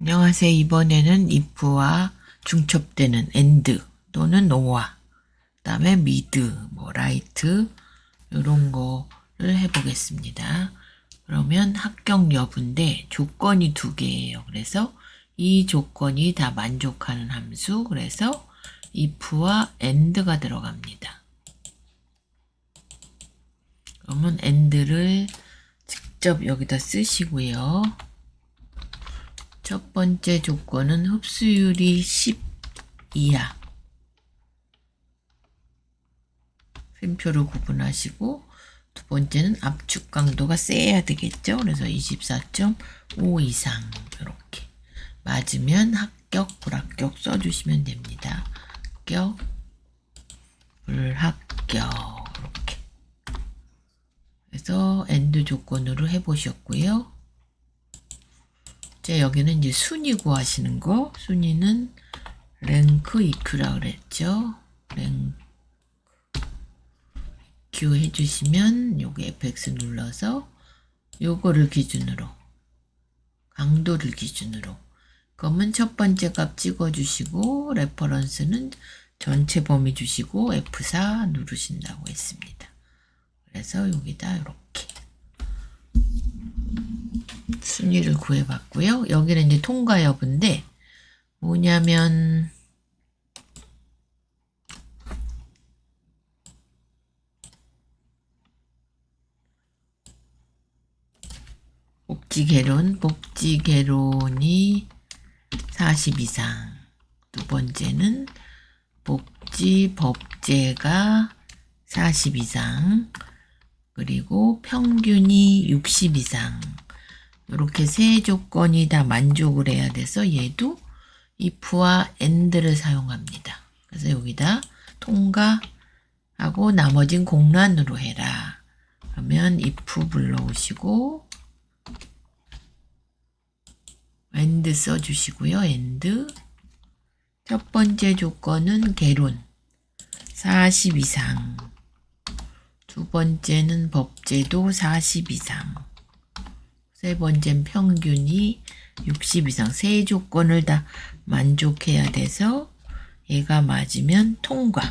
안녕하세요. 이번에는 if와 중첩되는 and 또는 or와 그 다음에 mid, right 이런 거를 해보겠습니다. 그러면 합격 여부인데 조건이 두 개예요. 그래서 이 조건이 다 만족하는 함수, 그래서 if와 and가 들어갑니다. 그러면 and를 직접 여기다 쓰시고요. 첫 번째 조건은 흡수율이 10 이하. 쉼표를 구분하시고, 두 번째는 압축 강도가 세야 되겠죠. 그래서 24.5 이상 이렇게 맞으면 합격, 불합격 써주시면 됩니다. 합격, 불합격 이렇게. 그래서 AND 조건으로 해보셨고요. 이제 여기는 이제 순위 구하시는 거. 순위는 랭크 EQ라 그랬죠. 랭크 EQ 해주시면 여기 fx 눌러서 요거를 기준으로, 강도를 기준으로, 그러면 첫 번째 값 찍어주시고 레퍼런스는 전체 범위 주시고 F4 누르신다고 했습니다. 그래서 여기다 이렇게 순위를 구해봤고요. 여기는 이제 통과 여부인데 뭐냐면 복지개론이 40 이상, 두 번째는 복지법제가 40 이상, 그리고 평균이 60 이상, 이렇게 세 조건이 다 만족을 해야 돼서 얘도 if와 and를 사용합니다. 그래서 여기다 통과하고 나머진 공란으로 해라. 그러면 if 불러오시고 and 써주시고요. and 첫 번째 조건은 개론 40 이상, 두 번째는 법제도 40 이상, 세 번째는 평균이 60 이상, 세 조건을 다 만족해야 돼서 얘가 맞으면 통과,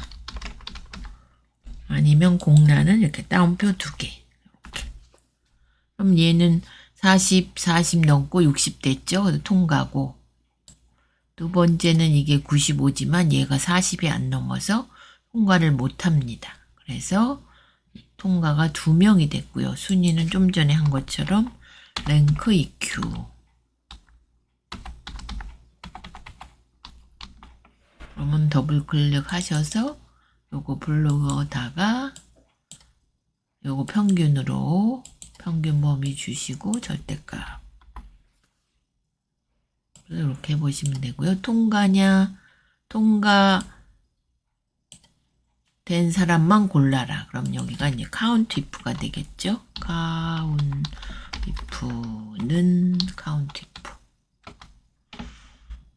아니면 공란은 이렇게 따옴표 두 개. 이렇게. 그럼 얘는 40 넘고 60 됐죠? 그래서 통과고, 두 번째는 이게 95지만 얘가 40이 안 넘어서 통과를 못합니다. 그래서 통과가 2명이 됐고요. 순위는 좀 전에 한 것처럼 랭크 EQ. 그러면 더블 클릭하셔서 요거 불러다가 요거 평균으로 평균 범위 주시고 절대값 이렇게 해보시면 되고요. 통과냐, 통과 된 사람만 골라라. 그럼 여기가 이제 count if가 되겠죠. count if는 count if.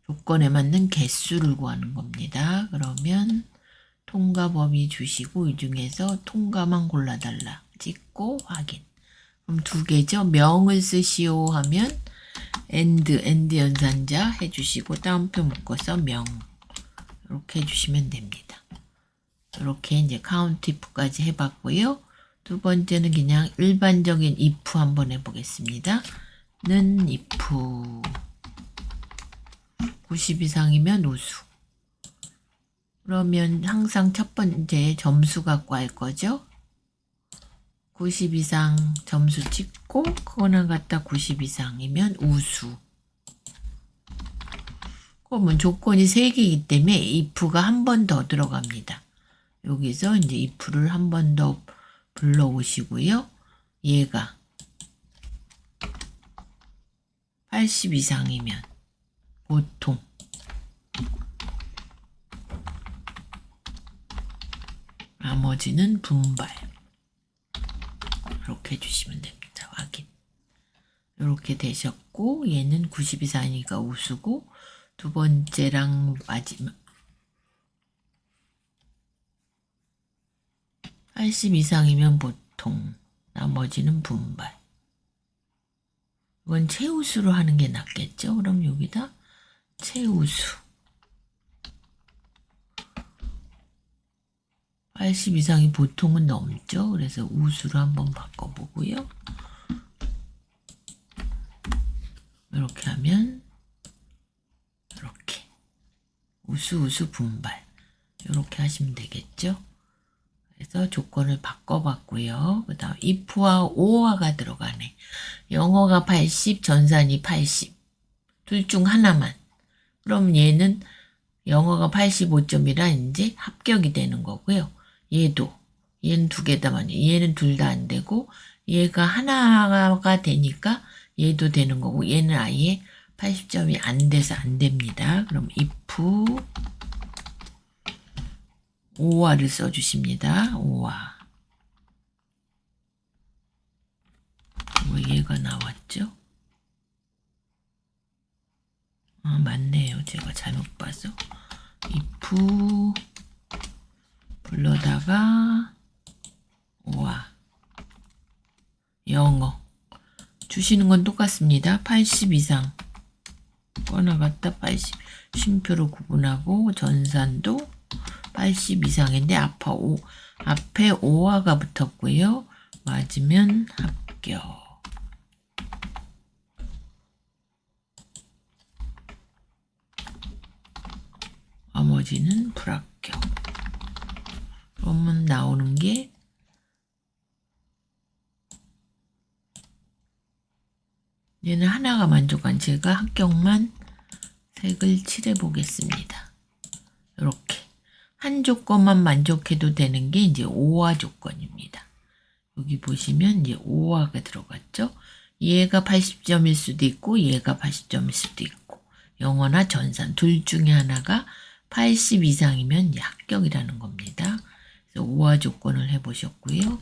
조건에 맞는 개수를 구하는 겁니다. 그러면 통과 범위 주시고 이 중에서 통과만 골라달라. 찍고 확인. 그럼 두 개죠. 명을 쓰시오 하면 and 연산자 해주시고 따옴표 묶어서 명 이렇게 해주시면 됩니다. 이렇게 이제 count if까지 해봤고요. 두 번째는 그냥 일반적인 if 한번 해보겠습니다. 는 if 90 이상이면 우수. 그러면 항상 첫 번째 점수 갖고 할 거죠. 90 이상 점수 찍고 그거는 갖다 90 이상이면 우수. 그러면 조건이 3개이기 때문에 if가 한 번 더 들어갑니다. 여기서 이제 if를 한 번 더 불러오시고요. 얘가 80 이상이면 보통, 나머지는 분발. 이렇게 해주시면 됩니다. 확인. 이렇게 되셨고 얘는 90 이상이니까 우수고, 두 번째랑 마지막 80 이상이면 보통, 나머지는 분발. 이건 최우수로 하는 게 낫겠죠? 그럼 여기다 최우수 80 이상이 보통은 넘죠. 그래서 우수로 한번 바꿔보고요. 이렇게 하면 이렇게 우수 분발 이렇게 하시면 되겠죠. 그래서 조건을 바꿔봤고요. 그 다음 if와 or가 들어가네. 영어가 80, 전산이 80. 둘 중 하나만. 그럼 얘는 영어가 85점이라 이제 합격이 되는 거고요. 얘는 두 개다만 얘는 둘 다 안 되고 얘가 하나가 되니까 얘도 되는 거고 얘는 아예 80점이 안 돼서 안 됩니다. 그럼 if or를 써주십니다. or. 왜 얘가 나왔죠? 아, 맞네요. 제가 잘못 봐서. if 불러다가 or 영어 주시는 건 똑같습니다. 80 이상 꺼나갔다 80 쉼표로 구분하고 전산도 80 이상인데 앞에 오화가 붙었고요. 맞으면 합격. 나머지는 불합격. 그러면 나오는 게 얘는 하나가 만족한 제가 합격만 색을 칠해 보겠습니다. 이렇게 한 조건만 만족해도 되는 게 이제 오화 조건입니다. 여기 보시면 이제 오화가 들어갔죠. 얘가 80점일 수도 있고 얘가 80점일 수도 있고 영어나 전산 둘 중에 하나가 80 이상이면 이제 합격이라는 겁니다. 그래서 오화 조건을 해보셨고요.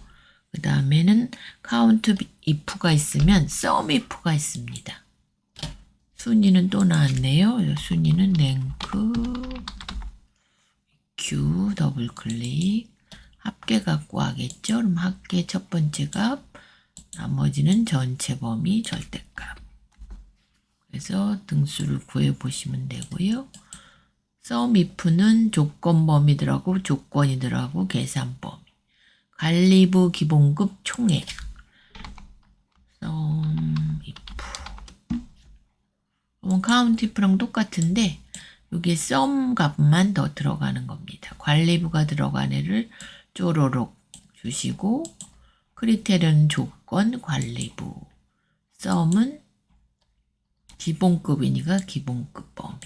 그 다음에는 count if가 있으면 sum if가 있습니다. 순위는 또 나왔네요. 순위는 랭크 Q 더블 클릭 합계 갖고 하겠죠. 그럼 합계 첫 번째 값 나머지는 전체 범위 절대값. 그래서 등수를 구해 보시면 되고요. sum if는 조건 범위들하고 조건이들하고 계산 범위. 관리부 기본급 총액. sum if. 그러면 count if랑 똑같은데 여기에 sum 값만 더 들어가는 겁니다. 관리부가 들어간 애를 쪼로록 주시고 크리테리언 조건 관리부. sum은 기본급이니까 기본급 범위.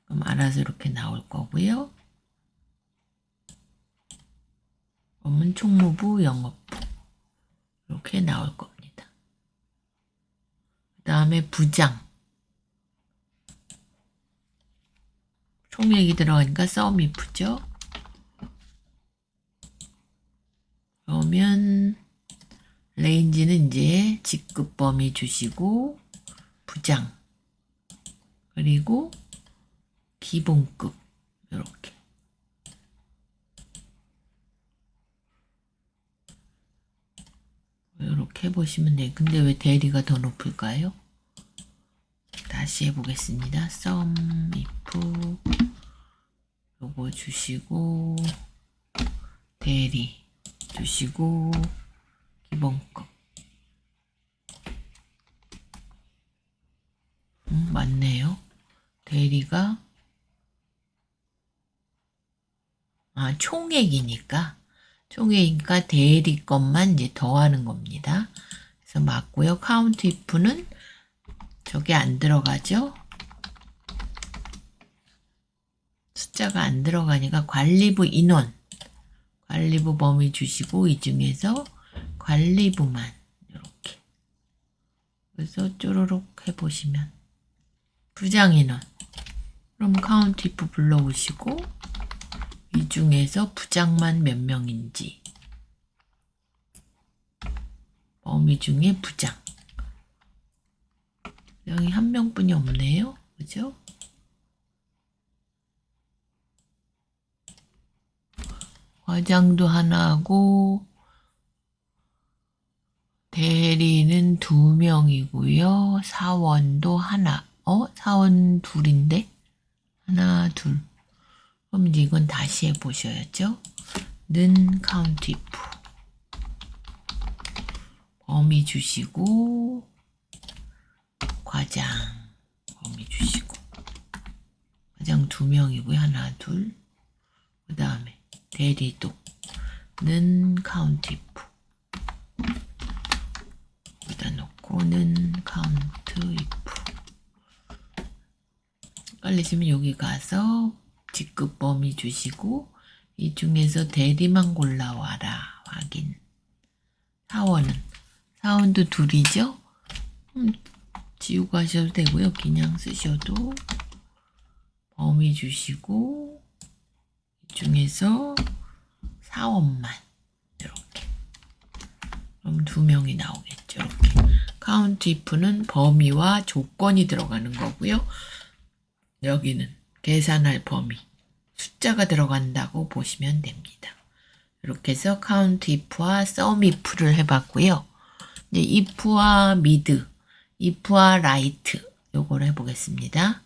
그럼 알아서 이렇게 나올 거고요. 그러면 총무부 영업부 이렇게 나올 겁니다. 그 다음에 부장 총액이 들어가니까 sum if죠. 그러면 레인지는 이제 직급 범위 주시고 부장 그리고 기본급 이렇게 해보시면 돼요. 근데 왜 대리가 더 높을까요? 다시 해보겠습니다. sum if 요거 주시고 대리 주시고 기본급 맞네요. 대리가 총액이니까 대리 것만 이제 더하는 겁니다. 그래서 맞고요. count if는 저게 안 들어가죠. 숫자가 안 들어가니까 관리부 인원 관리부 범위 주시고 이 중에서 관리부만 이렇게 그래서 쪼르륵 해보시면 부장 인원 그럼 count if 불러오시고 이 중에서 부장만 몇 명인지 범위 중에 부장 여기 한 명뿐이 없네요. 그죠? 과장도 하나 하고 대리는 사원은 2명이고요. 사원도 하나. 사원 둘인데? 하나, 둘. 그럼 이제 이건 다시 해보셔야죠. 는 count if. 범위 주시고, 과장. 범위 주시고. 과장 2명이고요. 하나, 둘. 그 다음에 대리도. 는 count if. 여기다 놓고는 count if. 헷갈리시면 여기 가서 직급 범위 주시고 이 중에서 대리만 골라와라. 확인. 사원도 둘이죠? 지우고 하셔도 되고요. 그냥 쓰셔도 범위 주시고 이 중에서 사원만 이렇게. 그럼 2명이 나오겠죠. 이렇게. count if는 범위와 조건이 들어가는 거고요. 여기는 계산할 범위, 숫자가 들어간다고 보시면 됩니다. 이렇게 해서 count if와 sum if를 해봤고요. 이제 if와 mid, if와 right 요걸 해보겠습니다.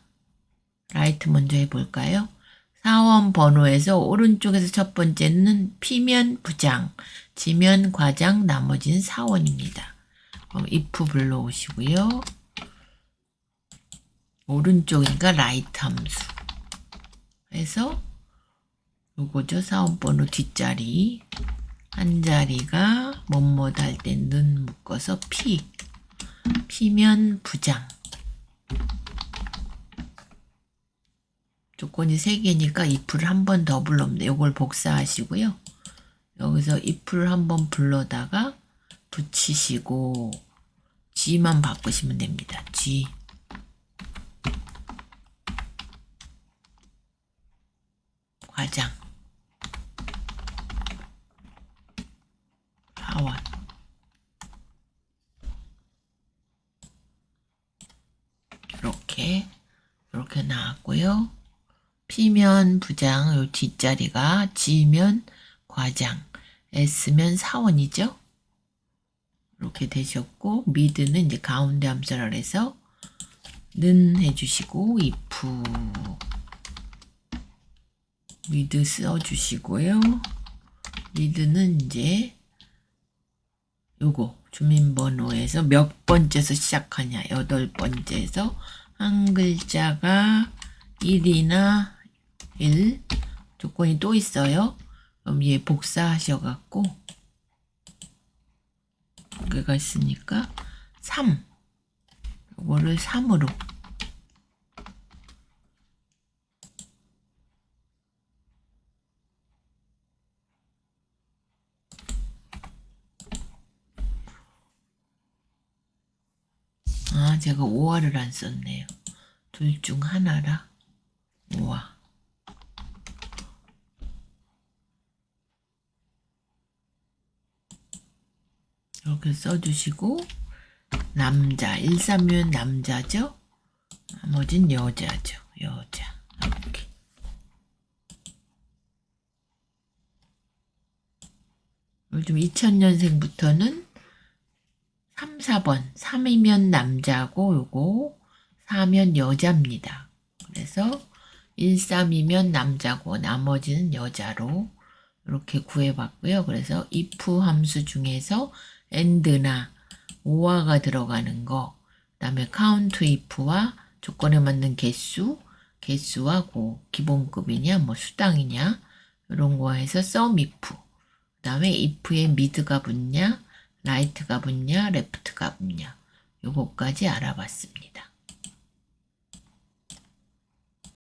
right 먼저 해볼까요? 사원 번호에서 오른쪽에서 첫 번째는 피면 부장, 지면 과장, 나머지는 사원입니다. 그럼 if 불러오시고요. 오른쪽이니까 right 함수 해서 요거죠. 사원번호 뒷자리 한 자리가 뭐뭐 할 때 는 묶어서 피면 부장. 조건이 3개니까 if를 한 번 더 불러옵니다. 요걸 복사하시고요. 여기서 if를 한 번 불러다가 붙이시고 g만 바꾸시면 됩니다. g. 과장. 사원. 이렇게 나왔고요. P면 부장, 요 뒷자리가 G면 과장, S면 사원이죠. 이렇게 되셨고, mid는 이제 가운데 함수라 해서 는 해주시고, if mid 써주시고요. mid는 이제 요거 주민번호에서 몇 번째에서 시작하냐, 8번째에서 한 글자가 1이나 1 조건이 또 있어요. 그럼 얘 복사하셔갖고 여기가 있으니까 3 요거를 3으로 제가 5화를 안 썼네요. 둘 중 하나라 5화. 이렇게 써주시고 남자 1,3면 남자죠. 나머진 여자죠. 여자. 이렇게. 요즘 2000년생부터는 3, 4번 3이면 남자고 요거 4면 여자입니다. 그래서 1, 3이면 남자고 나머지는 여자로 이렇게 구해봤고요. 그래서 if 함수 중에서 and나 or가 들어가는 거, 그 다음에 count if와 조건에 맞는 개수와 기본급이냐 뭐 수당이냐 이런 거 해서 sum if, 그 다음에 if에 mid가 붙냐 right가 붙냐 left가 붙냐 요거까지 알아봤습니다.